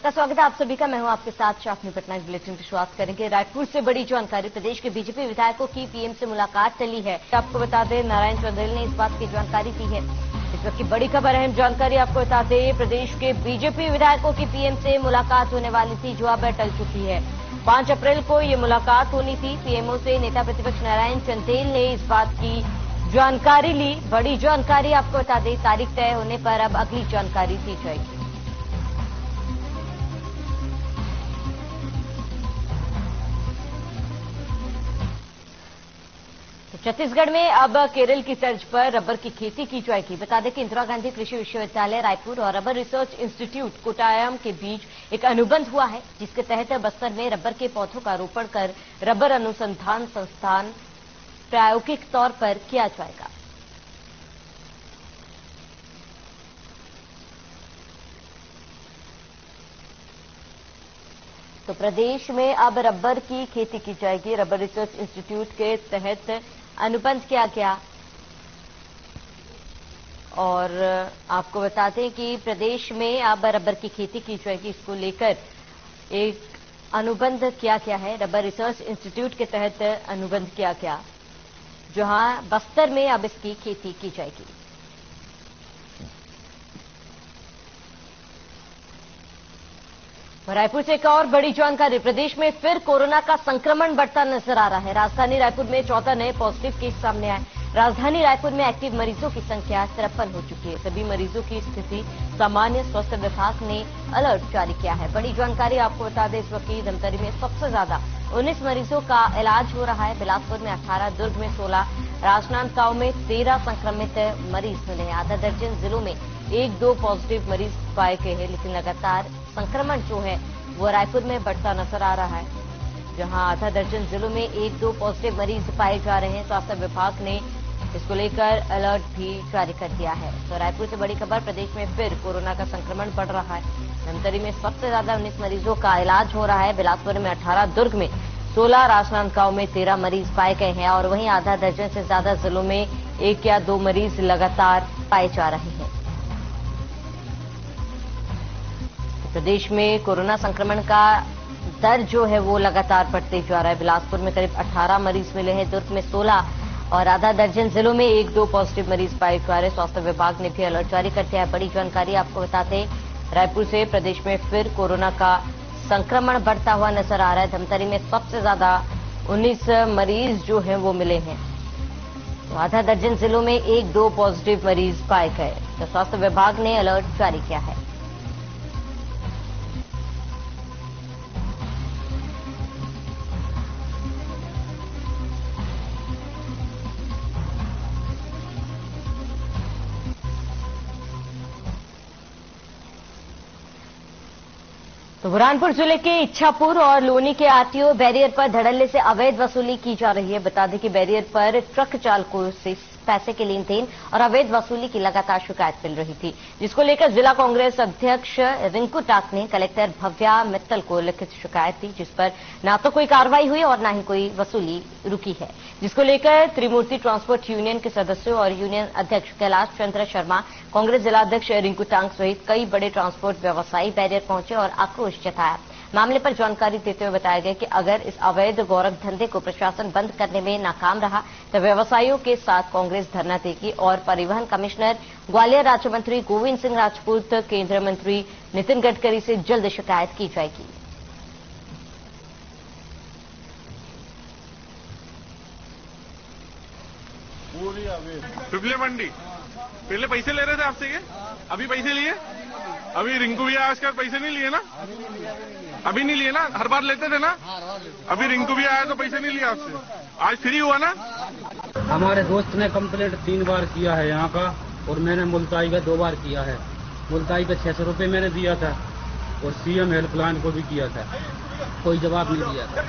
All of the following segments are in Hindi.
का स्वागत है आप सभी का। मैं हूं आपके साथ शाफनी पटना। बुलेटिन की शुरुआत करेंगे रायपुर से। बड़ी जानकारी, प्रदेश के बीजेपी विधायकों की पीएम से मुलाकात टली है। आपको बता दें, नारायण चौधरी ने इस बात की जानकारी दी है। इस वक्त की बड़ी खबर, अहम जानकारी आपको बता दें, प्रदेश के बीजेपी विधायकों की पीएम से मुलाकात होने वाली थी, जो अब टल चुकी है। 5 अप्रैल को ये मुलाकात होनी थी। पीएमओ से नेता प्रतिपक्ष नारायण चंदेल ने इस बात की जानकारी ली। बड़ी जानकारी आपको बता दें, तारीख तय होने पर अब अगली जानकारी दी जाएगी। छत्तीसगढ़ में अब केरल की तर्ज पर रबर की खेती की जाएगी। बता दें कि इंदिरा गांधी कृषि विश्वविद्यालय रायपुर और रबर रिसर्च इंस्टीट्यूट कोटायाम के बीच एक अनुबंध हुआ है, जिसके तहत बस्तर में रबर के पौधों का रोपण कर रबर अनुसंधान संस्थान प्रायोगिक तौर पर किया जाएगा। तो प्रदेश में अब रबर की खेती की जाएगी। रबर रिसर्च इंस्टीट्यूट के तहत अनुबंध किया गया। और आपको बता दें कि प्रदेश में अब रबर की खेती की जाएगी। इसको लेकर एक अनुबंध किया गया है। रबर रिसर्च इंस्टीट्यूट के तहत अनुबंध किया गया, जहां बस्तर में अब इसकी खेती की जाएगी। रायपुर से एक और बड़ी जानकारी, प्रदेश में फिर कोरोना का संक्रमण बढ़ता नजर आ रहा है। राजधानी रायपुर में 14 नए पॉजिटिव केस सामने आए। राजधानी रायपुर में एक्टिव मरीजों की संख्या 53 हो चुकी है। सभी मरीजों की स्थिति सामान्य। स्वास्थ्य विभाग ने अलर्ट जारी किया है। बड़ी जानकारी आपको बता दें, इस वक्त धमतरी में सबसे ज्यादा 19 मरीजों का इलाज हो रहा है। बिलासपुर में 18, दुर्ग में 16, राजनांदगांव में 13 संक्रमित मरीज मिले हैं। आधा दर्जन जिलों में 1-2 पॉजिटिव मरीज पाए गए हैं, लेकिन लगातार संक्रमण जो है वो रायपुर में बढ़ता नजर आ रहा है, जहां आधा दर्जन जिलों में 1-2 पॉजिटिव मरीज पाए जा रहे हैं। स्वास्थ्य विभाग ने इसको लेकर अलर्ट भी जारी कर दिया है। तो रायपुर से बड़ी खबर, प्रदेश में फिर कोरोना का संक्रमण बढ़ रहा है। धमतरी में सबसे ज्यादा 19 मरीजों का इलाज हो रहा है। बिलासपुर में 18, दुर्ग में 16, राजनांदगांव में 13 मरीज पाए गए हैं। और वहीं आधा दर्जन से ज्यादा जिलों में 1 या 2 मरीज लगातार पाए जा रहे हैं। प्रदेश में कोरोना संक्रमण का दर जो है वो लगातार बढ़ते जा रहा है। बिलासपुर में करीब 18 मरीज मिले हैं, दुर्ग में 16 और आधा दर्जन जिलों में 1-2 पॉजिटिव मरीज पाए जा रहे हैं। स्वास्थ्य विभाग ने भी अलर्ट जारी कर दिया है। बड़ी जानकारी आपको बताते हैं, रायपुर से प्रदेश में फिर कोरोना का संक्रमण बढ़ता हुआ नजर आ रहा है। धमतरी में सबसे ज्यादा 19 मरीज जो है वो मिले हैं। तो आधा दर्जन जिलों में 1-2 पॉजिटिव मरीज पाए गए। तो स्वास्थ्य विभाग ने अलर्ट जारी किया है। तो बुरहानपुर जिले के इच्छापुर और लोनी के आरटीओ बैरियर पर धड़ल्ले से अवैध वसूली की जा रही है। बता दें कि बैरियर पर ट्रक चालकों से पैसे के लेन देन और अवैध वसूली की लगातार शिकायत मिल रही थी, जिसको लेकर जिला कांग्रेस अध्यक्ष रिंकू टाक ने कलेक्टर भव्या मित्तल को लिखित शिकायत दी, जिस पर ना तो कोई कार्रवाई हुई और ना ही कोई वसूली रुकी है। जिसको लेकर त्रिमूर्ति ट्रांसपोर्ट यूनियन के सदस्यों और यूनियन अध्यक्ष कैलाश चंद्र शर्मा, कांग्रेस जिलाध्यक्ष रिंकू टांग सहित कई बड़े ट्रांसपोर्ट व्यवसायी बैरियर पहुंचे और आक्रोश जताया। मामले पर जानकारी देते हुए बताया गया कि अगर इस अवैध गोरख धंधे को प्रशासन बंद करने में नाकाम रहा तो व्यवसायियों के साथ कांग्रेस धरना देगी और परिवहन कमिश्नर, ग्वालियर राज्य मंत्री गोविंद सिंह राजपूत, केंद्रीय मंत्री नितिन गडकरी से जल्द शिकायत की जाएगी। पिपले मंडी पहले पैसे ले रहे थे आपसे, ये अभी पैसे लिए? अभी रिंकू भैया आज पैसे नहीं लिए ना? अभी नहीं लिए ना? हर बार लेते थे ना? अभी रिंकू भैया आया तो पैसे नहीं लिए आपसे? आज फ्री हुआ ना? हमारे दोस्त ने कंप्लेंट 3 बार किया है यहाँ का, और मैंने मुल्ताई का 2 बार किया है। मुल्ताई पे 600 रुपये मैंने दिया था और सीएम हेल्पलाइन को भी किया था, कोई जवाब नहीं दिया था।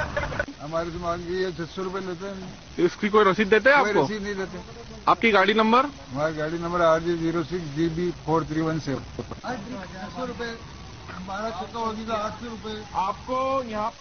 हमारे से मांगी है 600 रुपये लेते हैं। इसकी कोई रसीद देते हैं आपको? रसीद नहीं देते। आपकी गाड़ी नंबर? हमारी गाड़ी नंबर RG06GB 4317। 600 रुपये 12 चक्का होगी तो 800 रुपये आपको यहाँ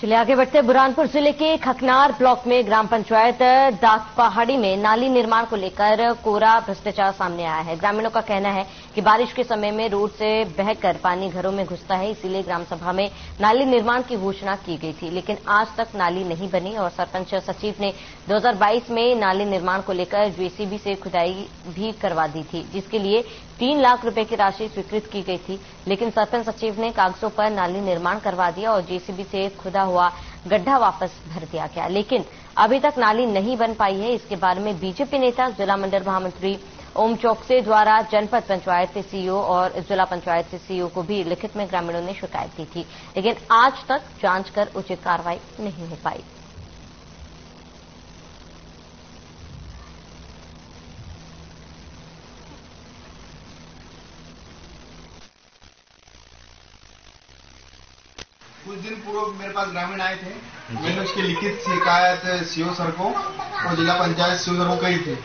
चलिए आगे बढ़ते। बुरहानपुर जिले के खकनार ब्लॉक में ग्राम पंचायत दात पहाड़ी में नाली निर्माण को लेकर कोरा भ्रष्टाचार सामने आया है। ग्रामीणों का कहना है कि बारिश के समय में रोड से बहकर पानी घरों में घुसता है, इसीलिए ग्राम सभा में नाली निर्माण की घोषणा की गई थी, लेकिन आज तक नाली नहीं बनी और सरपंच सचिव ने 2022 में नाली निर्माण को लेकर जेसीबी से खुदाई भी करवा दी थी, जिसके लिए 3 लाख रुपए की राशि स्वीकृत की गई थी, लेकिन सरपंच सचिव ने कागजों पर नाली निर्माण करवा दिया और जेसीबी से खुदा हुआ गड्ढा वापस भर दिया गया, लेकिन अभी तक नाली नहीं बन पाई है। इसके बारे में बीजेपी नेता जिला मंडल महामंत्री ओम चौकसे द्वारा जनपद पंचायत के सीईओ और जिला पंचायत के सीईओ को भी लिखित में ग्रामीणों ने शिकायत दी थी, लेकिन आज तक जांच कर उचित कार्रवाई नहीं हो पाई। कुछ दिन पूर्व मेरे पास ग्रामीण आए थे, मैंने उसकी लिखित शिकायत सीओ सर को और जिला पंचायत सीओ सर को कही थी।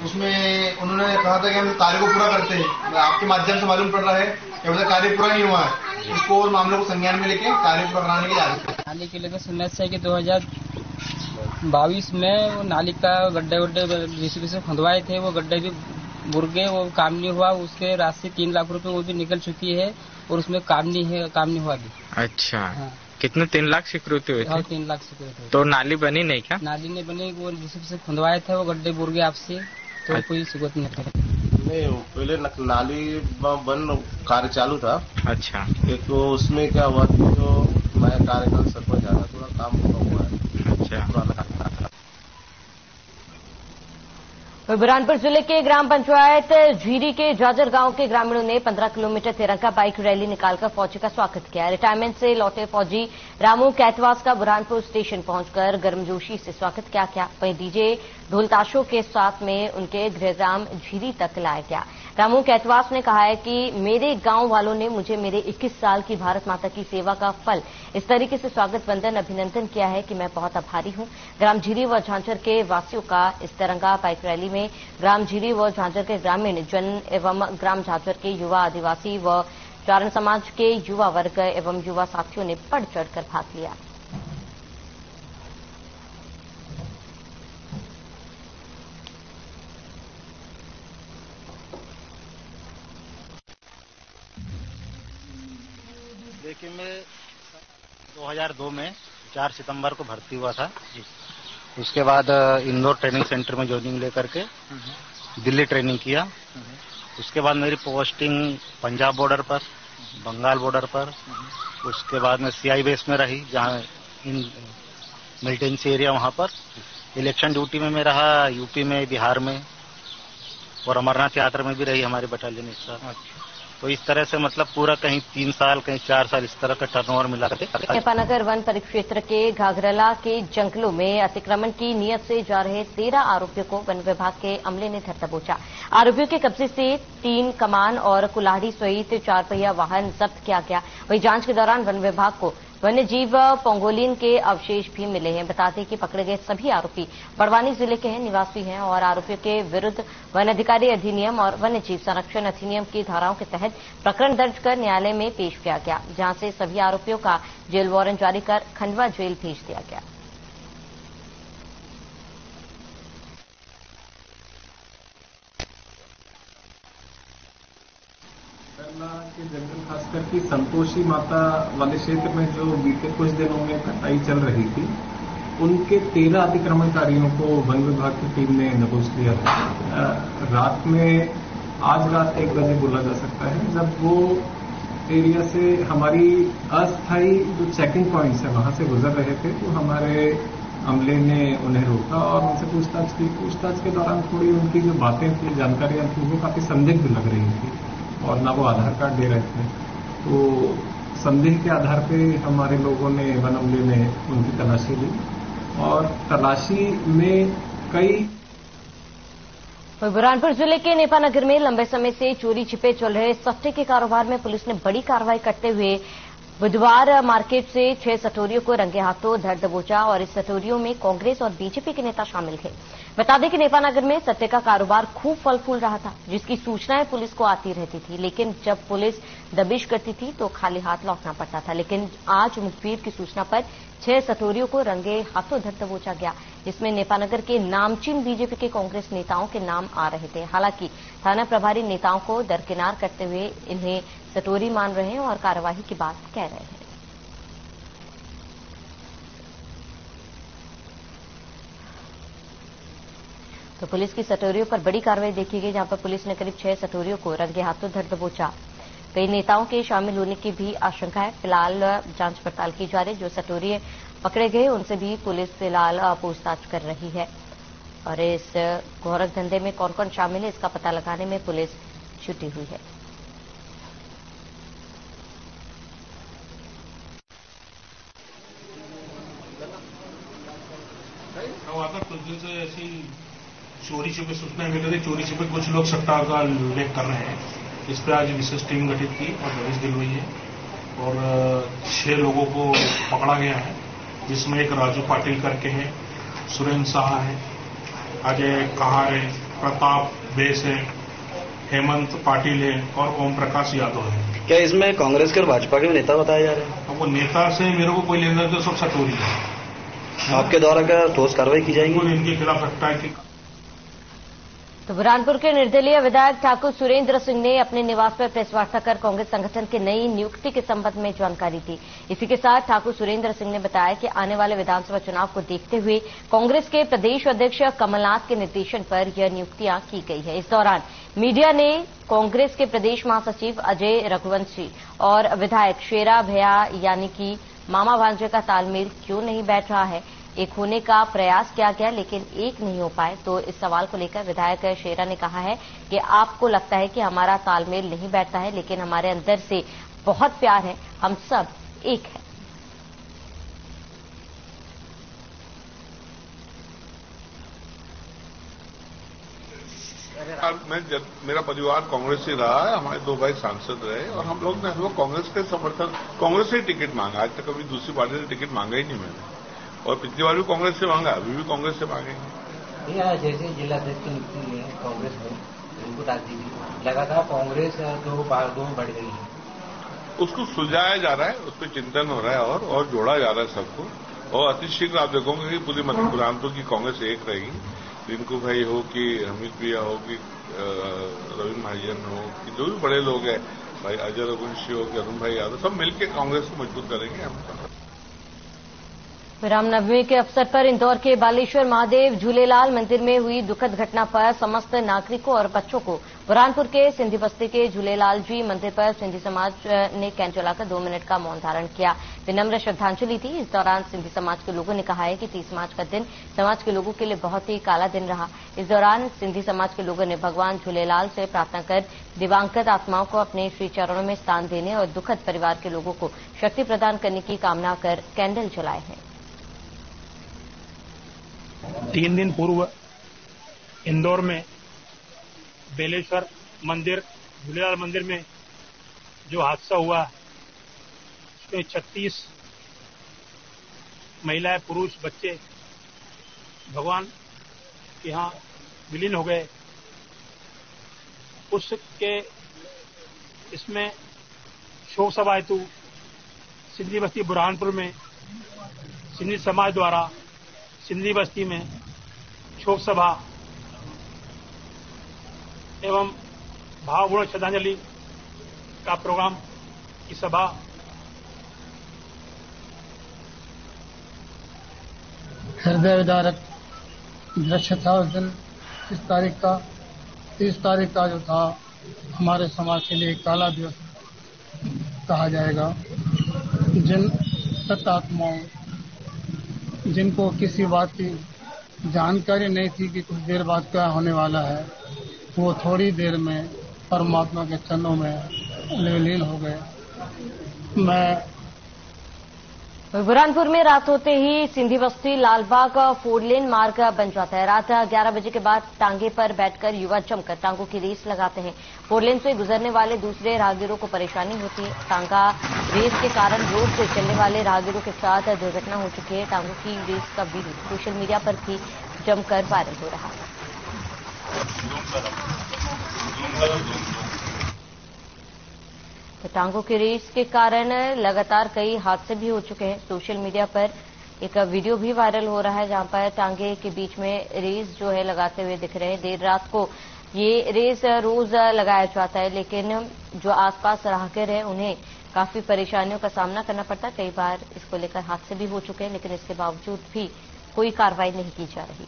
उसमें उन्होंने कहा था कि हम कार्य को पूरा करते हैं। आपके माध्यम से मालूम पड़ रहा है कि अभी तक कार्य पूरा नहीं हुआ है। इसको और मामलों को संज्ञान में लेके कार्य पूरा कराने के लिए आगे नाली के लेकर समस्या है कि 2022 में वो नाली का गड्ढे जेसीबी से खुदवाए थे, वो गड्ढे भी बुर गए, वो काम नहीं हुआ। उसके राशि 3 लाख रुपए वो भी निकल चुकी है और उसमें काम नहीं हुआ अभी। अच्छा हाँ। कितने 3 लाख स्वीकृति हुई थी? 3 लाख स्वीकृति। तो नाली बनी नहीं क्या? नाली नहीं बनी, वो जेसीबी से खुदवाए थे, वो गड्ढे बुर गए आपसे, तो कोई स्वीकृति नहीं था। नहीं, पहले नाली बन कार्य चालू था। अच्छा, एक तो उसमें क्या हुआ कि जो नया कार्यकाल सरपंच आया थोड़ा काम हुआ है। अच्छा। बुरहानपुर जिले के ग्राम पंचायत झीरी के जाजर गांव के ग्रामीणों ने 15 किलोमीटर तिरंगा बाइक रैली निकालकर फौजी का स्वागत किया। रिटायरमेंट से लौटे फौजी रामू कैतवास का बुरहानपुर स्टेशन पहुंचकर गर्मजोशी से स्वागत किया गया। वहीं डीजे ढोल ताशों के साथ में उनके गृहग्राम झीरी तक लाया गया। रामू कैतवास ने कहा है कि मेरे गांव वालों ने मुझे मेरे 21 साल की भारत माता की सेवा का फल इस तरीके से स्वागत वंदन अभिनंदन किया है कि मैं बहुत आभारी हूं। ग्राम झीरी व झांझर के वासियों का इस तिरंगा बाइक रैली में ग्राम झीरी व झांझर के ग्रामीण जन एवं ग्राम झांझर के युवा, आदिवासी व चारण समाज के युवा वर्ग एवं युवा साथियों ने बढ़ चढ़कर भाग लिया। देखिए, मैं 2002 में 4 सितंबर को भर्ती हुआ था। उसके बाद इंदौर ट्रेनिंग सेंटर में ज्वाइनिंग लेकर के दिल्ली ट्रेनिंग किया। उसके बाद मेरी पोस्टिंग पंजाब बॉर्डर पर, बंगाल बॉर्डर पर, उसके बाद में सीआई बेस में रही, जहाँ इन मिलिटेंसी एरिया वहाँ पर। इलेक्शन ड्यूटी में मैं रहा यूपी में, बिहार में और अमरनाथ यात्रा में भी रही हमारी बटालियन एक साथ। तो इस तरह से मतलब पूरा कहीं 3 साल कहीं 4 साल इस तरह का टर्नओवर मिला करते। नेपानगर वन परिक्षेत्र के घाघरला के जंगलों में अतिक्रमण की नियत से जा रहे 13 आरोपियों को वन विभाग के अमले ने धर दबोचा। आरोपियों के कब्जे से 3 कमान और कुल्हाड़ी सहित 4 पहिया वाहन जब्त किया गया। वहीं जांच के दौरान वन विभाग को वन्य जीव पोंगोलिन के अवशेष भी मिले हैं। बता दें कि पकड़े गए सभी आरोपी बड़वानी जिले के हैं, निवासी हैं और आरोपियों के विरुद्ध वन अधिकारी अधिनियम और वन्य जीव संरक्षण अधिनियम की धाराओं के तहत प्रकरण दर्ज कर न्यायालय में पेश किया गया, जहां से सभी आरोपियों का जेल वारंट जारी कर खंडवा जेल भेज दिया गया। के जंगल खासकर की संतोषी माता वाले क्षेत्र में जो बीते कुछ दिनों में कटाई चल रही थी, उनके 13 अतिक्रमणकारियों को वन विभाग की टीम ने दबोच लिया था। रात में आज रात 1 बजे बोला जा सकता है, जब वो एरिया से हमारी अस्थायी जो चेकिंग पॉइंट्स है वहां से गुजर रहे थे, तो हमारे अमले ने उन्हें रोका और उनसे पूछताछ की। पूछताछ के दौरान थोड़ी उनकी जो बातें थी, जानकारियां थी, वो काफी संदिग्ध लग रही थी और ना वो आधार कार्ड दे रहे थे। तो संदेह के आधार पे हमारे लोगों ने, वन अमले ने उनकी तलाशी ली और तलाशी में कई। बुरहानपुर जिले के नेपानगर में लंबे समय से चोरी छिपे चल रहे सट्टे के कारोबार में पुलिस ने बड़ी कार्रवाई करते हुए बुधवार मार्केट से 6 सटोरियों को रंगे हाथों धर दबोचा और इस सटोरियों में कांग्रेस और बीजेपी के नेता शामिल थे। बता दें कि नेपानगर में सट्टे का कारोबार खूब फल फूल रहा था, जिसकी सूचनाएं पुलिस को आती रहती थी, लेकिन जब पुलिस दबिश करती थी तो खाली हाथ लौटना पड़ता था। लेकिन आज मुखबिर की सूचना पर 6 सटोरियों को रंगे हाथों धर दबोचा गया, जिसमें नेपानगर के नामचीन बीजेपी के कांग्रेस नेताओं के नाम आ रहे थे। हालांकि थाना प्रभारी नेताओं को दरकिनार करते हुए इन्हें सटोरी मान रहे हैं और कार्यवाही की बात कह रहे हैं। तो पुलिस की सटोरियों पर बड़ी कार्रवाई देखी गई, जहां पर पुलिस ने करीब 6 सटोरियों को रंगे हाथों धर दबोचा। कई नेताओं के शामिल होने की भी आशंका है। फिलहाल जांच पड़ताल की जा रही। जो सटोरिये पकड़े गए उनसे भी पुलिस फिलहाल पूछताछ कर रही है और इस गोरख धंधे में कौन कौन शामिल है इसका पता लगाने में पुलिस जुटी हुई है। कुछ दिन से ऐसी चोरी छिपे सूचना मिल रही, चोरी छिपे कुछ लोग सट्टा का उल्लेख कर रहे हैं। इस पर आज विशेष टीम गठित की और दबिश दिलवाई है और 6 लोगों को पकड़ा गया है, जिसमें एक राजू पाटिल करके है, सुरेंद्र शाह है, अजय कहार है, प्रताप बेस है, हेमंत पाटिल है और ओम प्रकाश यादव है। क्या इसमें कांग्रेस के और भाजपा के नेता बताए जा रहे हैं? अब वो नेता से मेरे को कोई लेना तो सब सटोरी है। आपके द्वारा क्या ठोस कार्रवाई की जाएगी? इनके खिलाफ लगता है कि तो बुरहानपुर के निर्दलीय विधायक ठाकुर सुरेंद्र सिंह ने अपने निवास पर प्रेस वार्ता कर कांग्रेस संगठन की नई नियुक्ति के संबंध में जानकारी दी। इसी के साथ ठाकुर सुरेंद्र सिंह ने बताया कि आने वाले विधानसभा चुनाव को देखते हुए कांग्रेस के प्रदेश अध्यक्ष कमलनाथ के निर्देशन पर यह नियुक्तियां की गई है। इस दौरान मीडिया ने कांग्रेस के प्रदेश महासचिव अजय रघुवंशी और विधायक शेरा भैया यानी कि मामा भांजे का तालमेल क्यों नहीं बैठ रहा है, एक होने का प्रयास किया गया लेकिन एक नहीं हो पाए। तो इस सवाल को लेकर विधायक शेरा ने कहा है कि आपको लगता है कि हमारा तालमेल नहीं बैठता है, लेकिन हमारे अंदर से बहुत प्यार है, हम सब एक हैं। मेरा परिवार कांग्रेस से रहा है, हमारे 2 भाई सांसद रहे और हम लोग कांग्रेस के समर्थन, कांग्रेस से टिकट मांगा। आज तक कभी दूसरी पार्टी से टिकट मांगा ही नहीं मैंने, और पिछली बार भी कांग्रेस से मांगा, अभी भी कांग्रेस से मांगेंगे। जैसे जिला अध्यक्ष की नियुक्ति हुई है कांग्रेस में, उनको डाल दीजिए, लगातार कांग्रेस 2 बढ़ गई है, उसको सुलझाया जा रहा है, उस पर चिंतन हो रहा है और जोड़ा जा रहा है सबको। और अतिशीघ्र आप देखोगे कि पूरी मध्य बुरहानपुर की कांग्रेस एक रहेगी। रिंकू भाई हो कि हमीद भैया हो कि रविंद्र महाजन हो कि जो भी बड़े लोग हैं, भाई अजय रघुवंशी हो कि अरुण भाई यादव, सब मिलकर कांग्रेस को मजबूत करेंगे हम। रामनवमी के अवसर पर इंदौर के बालेश्वर महादेव झूलेलाल मंदिर में हुई दुखद घटना पर समस्त नागरिकों और बच्चों को बुरहानपुर के सिंधी बस्ती के झूलेलाल जी मंदिर पर सिंधी समाज ने कैंप चलाकर 2 मिनट का मौन धारण किया। विनम्र श्रद्धांजलि थी। इस दौरान सिंधी समाज के लोगों ने कहा है कि 30 मार्च का दिन समाज के लोगों के लिए बहुत ही काला दिन रहा। इस दौरान सिंधी समाज के लोगों ने भगवान झूलेलाल से प्रार्थना कर दिवंगत आत्माओं को अपने श्री चरणों में स्थान देने और दुखद परिवार के लोगों को शक्ति प्रदान करने की कामना कर कैंडल जलाए हैं। 3 दिन पूर्व इंदौर में बेलेश्वर मंदिर, झूलेलाल मंदिर में जो हादसा हुआ, उसमें 36 महिलाएं, पुरुष, बच्चे भगवान के यहाँ विलीन हो गए। उसके इसमें शोक सभा हेतु सिंधी बस्ती बुरहानपुर में सिंधी समाज द्वारा सिंधी बस्ती में शोक सभा एवं भावपूर्ण श्रद्धांजलि का प्रोग्राम की सभा हृदय विदारक दृश्य था उस दिन। 30 तारीख का जो था हमारे समाज के लिए काला दिवस कहा जाएगा। जिन सत्तात्माओं, जिनको किसी बात की जानकारी नहीं थी कि कुछ देर बाद क्या होने वाला है, वो थोड़ी देर में परमात्मा के चरणों में विलीन हो गए। बुरहानपुर में रात होते ही सिंधी बस्ती लालबाग 4 लेन मार्ग बन जाता है। रात 11 बजे के बाद टांगे पर बैठकर युवा जमकर टांगों की रेस लगाते हैं। 4 लेन से गुजरने वाले दूसरे राहगीरों को परेशानी होती है। टांगा रेस के कारण रोड से चलने वाले राहगीरों के साथ दुर्घटना हो चुकी है। टांगों की रेस का वीडियो सोशल मीडिया पर भी जमकर वायरल हो रहा है। तो टांगों की रेस के कारण लगातार कई हादसे भी हो चुके हैं। सोशल मीडिया पर एक वीडियो भी वायरल हो रहा है जहां पर टांगे के बीच में रेस जो है लगाते हुए दिख रहे हैं। देर रात को ये रेस रोज लगाया जाता है, लेकिन जो आसपास राहगीर हैं उन्हें काफी परेशानियों का सामना करना पड़ता है। कई बार इसको लेकर हादसे भी हो चुके हैं, लेकिन इसके बावजूद भी कोई कार्रवाई नहीं की जा रही।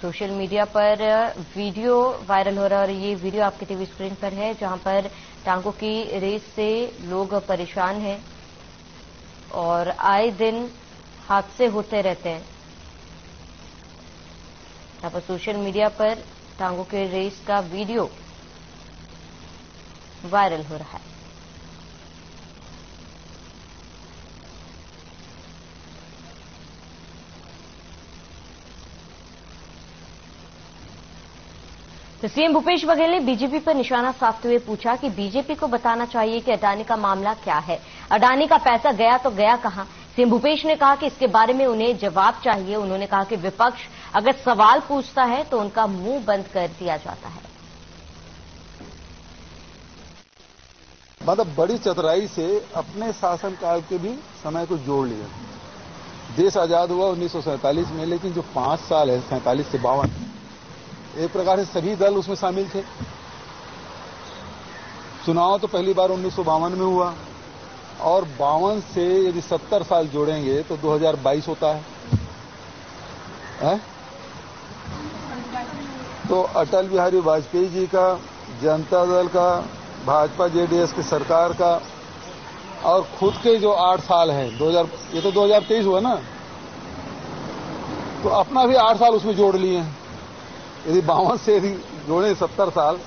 सोशल मीडिया पर वीडियो वायरल हो रहा है और ये वीडियो आपकी टीवी स्क्रीन पर है जहां पर टांगों की रेस से लोग परेशान हैं और आए दिन हादसे होते रहते हैं। यहाँ पर सोशल मीडिया पर टांगों के रेस का वीडियो वायरल हो रहा है। तो सीएम भूपेश बघेल ने बीजेपी पर निशाना साधते हुए पूछा कि बीजेपी को बताना चाहिए कि अडानी का मामला क्या है। अडानी का पैसा गया तो गया कहां? सीएम भूपेश ने कहा कि इसके बारे में उन्हें जवाब चाहिए। उन्होंने कहा कि विपक्ष अगर सवाल पूछता है तो उनका मुंह बंद कर दिया जाता है। मतलब बड़ी चतुराई से अपने शासनकाल के भी समय को जोड़ लिया। देश आजाद हुआ 1947 में, लेकिन जो 5 साल है 47 से 52, एक प्रकार से सभी दल उसमें शामिल थे। चुनाव तो पहली बार 1952 में हुआ और 52 से यदि 70 साल जोड़ेंगे तो 2022 होता है? तो अटल बिहारी वाजपेयी जी का, जनता दल का, भाजपा जेडीएस की सरकार का और खुद के जो 8 साल हैं, ये तो 2023 हुआ ना, तो अपना भी 8 साल उसमें जोड़ लिए हैं। यदि 52 से यदि जोड़े 70 साल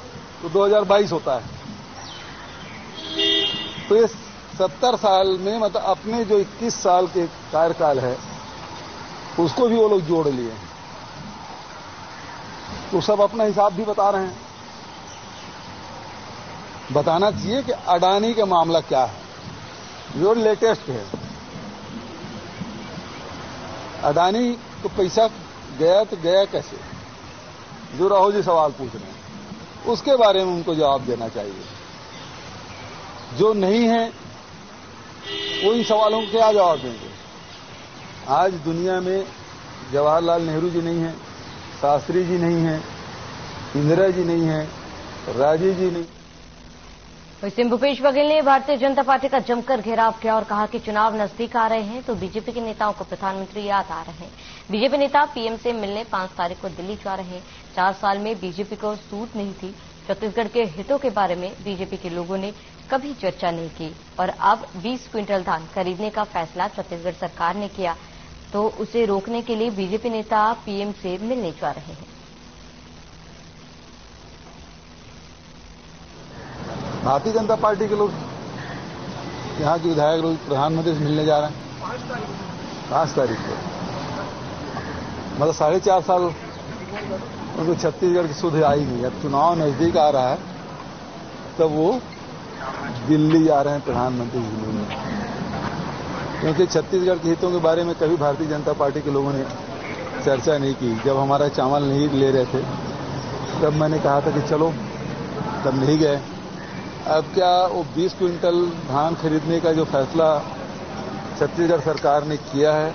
तो 2022 होता है। तो ये 70 साल में मतलब अपने जो 21 साल के कार्यकाल है उसको भी वो लोग जोड़ लिए। तो सब अपना हिसाब भी बता रहे हैं। बताना चाहिए कि अडानी का मामला क्या है, जो लेटेस्ट है। अडानी को पैसा गया तो गया कैसे, जो राहुल जी सवाल पूछ रहे हैं उसके बारे में उनको जवाब देना चाहिए। जो नहीं है वो इन सवालों को क्या जवाब देंगे? आज दुनिया में जवाहरलाल नेहरू जी नहीं है, शास्त्री जी नहीं है, इंदिरा जी नहीं है, राजीव जी नहीं। सीएम भूपेश बघेल ने भारतीय जनता पार्टी का जमकर घेराव किया और कहा कि चुनाव नजदीक आ रहे हैं तो बीजेपी के नेताओं को प्रधानमंत्री याद आ रहे हैं। बीजेपी नेता पीएम से मिलने 5 तारीख को दिल्ली जा रहे हैं। 4 साल में बीजेपी को सूट नहीं थी। छत्तीसगढ़ के हितों के बारे में बीजेपी के लोगों ने कभी चर्चा नहीं की और अब 20 क्विंटल धान खरीदने का फैसला छत्तीसगढ़ सरकार ने किया तो उसे रोकने के लिए बीजेपी नेता पीएम से मिलने जा रहे हैं। भारतीय जनता पार्टी के लोग, यहाँ के विधायक लोग प्रधानमंत्री से मिलने जा रहे हैं 5 तारीख को। मतलब 4.5 साल उनको छत्तीसगढ़ की सुध आई नहीं। अब चुनाव नजदीक आ रहा है तब वो दिल्ली जा रहे हैं प्रधानमंत्री से मिलने, क्योंकि छत्तीसगढ़ के हितों के बारे में कभी भारतीय जनता पार्टी के लोगों ने चर्चा नहीं की। जब हमारा चावल नहीं ले रहे थे तब मैंने कहा था कि चलो, तब नहीं गए। अब क्या वो 20 क्विंटल धान खरीदने का जो फैसला छत्तीसगढ़ सरकार ने किया है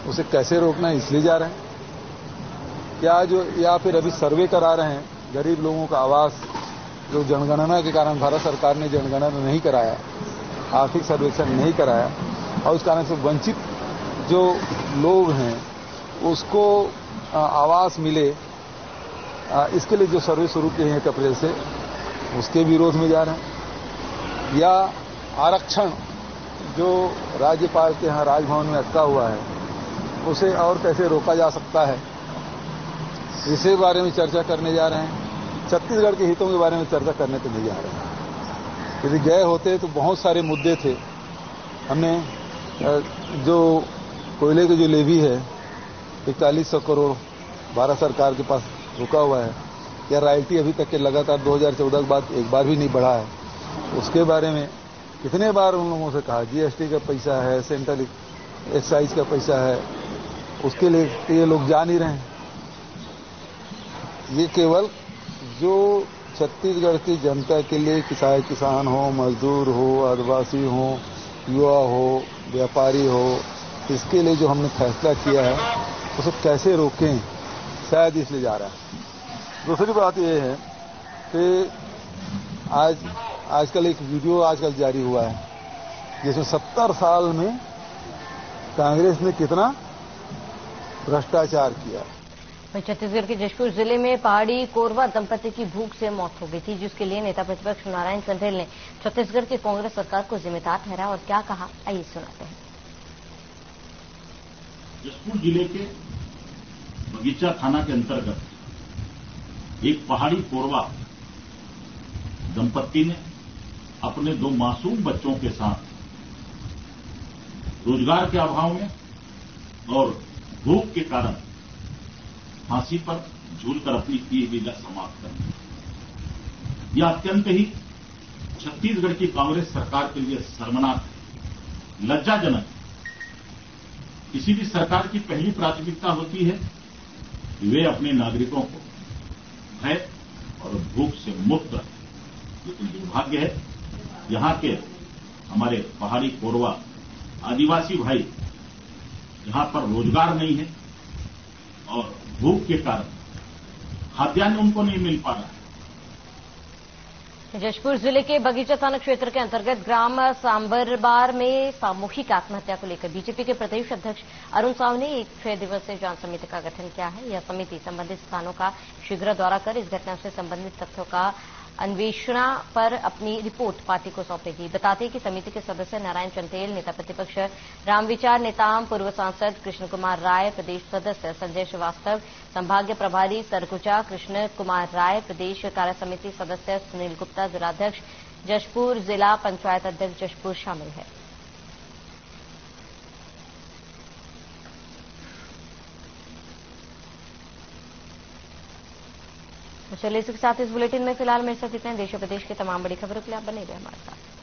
उसे कैसे रोकना है, इसलिए जा रहे हैं क्या? जो या फिर अभी सर्वे करा रहे हैं गरीब लोगों का आवास, जो जनगणना के कारण भारत सरकार ने जनगणना नहीं कराया, आर्थिक सर्वेक्षण नहीं कराया और उस कारण से वंचित जो लोग हैं उसको आवास मिले, इसके लिए जो सर्वे शुरू किए हैं 1 अप्रैल से, उसके विरोध में जा रहे हैं। या आरक्षण जो राज्यपाल के यहाँ राजभवन में अटका हुआ है उसे और कैसे रोका जा सकता है, इसी बारे में चर्चा करने जा रहे हैं। छत्तीसगढ़ के हितों के बारे में चर्चा करने तो नहीं जा रहे हैं। यदि गए होते तो बहुत सारे मुद्दे थे। हमने जो कोयले की जो लेवी है 4100 करोड़ भारत सरकार के पास रुका हुआ है, या रॉयल्टी अभी तक के लगातार 2014 के बाद एक बार भी नहीं बढ़ा है, उसके बारे में कितने बार उन लोगों से कहा। जीएसटी का पैसा है, सेंट्रल एक्साइज का पैसा है, उसके लिए ये लोग जा नहीं रहे हैं। ये केवल जो छत्तीसगढ़ की जनता के लिए, चाहे किसान हो, मजदूर हो, आदिवासी हो, युवा हो, व्यापारी हो, इसके लिए जो हमने फैसला किया है उसे कैसे रोकें, शायद इसलिए जा रहा है। दूसरी बात यह है कि आजकल एक वीडियो आजकल जारी हुआ है जिसमें 70 साल में कांग्रेस ने कितना भ्रष्टाचार किया। छत्तीसगढ़ के जशपुर जिले में पहाड़ी कोरवा दंपति की भूख से मौत हो गई थी, जिसके लिए नेता प्रतिपक्ष नारायण चंदेल ने छत्तीसगढ़ की कांग्रेस सरकार को जिम्मेदार ठहराया और क्या कहा, आइए सुनाते हैं। जशपुर जिले के बगीचा थाना के अंतर्गत एक पहाड़ी कोरवा दंपत्ति ने अपने 2 मासूम बच्चों के साथ रोजगार के अभाव में और भूख के कारण फांसी पर झूलकर अपनी की लीला समाप्त कर दी। यह अत्यंत ही छत्तीसगढ़ की कांग्रेस सरकार के लिए शर्मनाक है, लज्जाजनक। किसी भी सरकार की पहली प्राथमिकता होती है कि वे अपने नागरिकों को भय और भूख से मुक्त रखें, लेकिन दुर्भाग्य है यहां के हमारे पहाड़ी कोरवा आदिवासी भाई, यहां पर रोजगार नहीं है और भूख के कारण खाद्यान्न उनको नहीं मिल पा रहा है। जशपुर जिले के बगीचा थाना क्षेत्र के अंतर्गत ग्राम सांबरबार में सामूहिक आत्महत्या को लेकर बीजेपी के प्रदेश अध्यक्ष अरुण साव ने एक 6 दिवसीय जांच समिति का गठन किया है। यह समिति संबंधित स्थानों का शीघ्र दौरा कर इस घटना से संबंधित तथ्यों का अन्वेषण पर अपनी रिपोर्ट पार्टी को सौंपेगी। बताते हैं कि समिति के सदस्य नारायण चंदेल, नेता प्रतिपक्ष रामविचार नेताम, पूर्व सांसद कृष्ण कुमार राय, प्रदेश सदस्य संजय श्रीवास्तव, संभागीय प्रभारी सरगुजा कृष्ण कुमार राय, प्रदेश कार्य समिति सदस्य सुनील गुप्ता, जिलाध्यक्ष जशपुर, जिला पंचायत अध्यक्ष जशपुर शामिल है। चलिए इसके साथ इस बुलेटिन में फिलहाल मेरे साथ इतने। देश और प्रदेश की तमाम बड़ी खबरों के लिए आप बने रहिए हमारे साथ।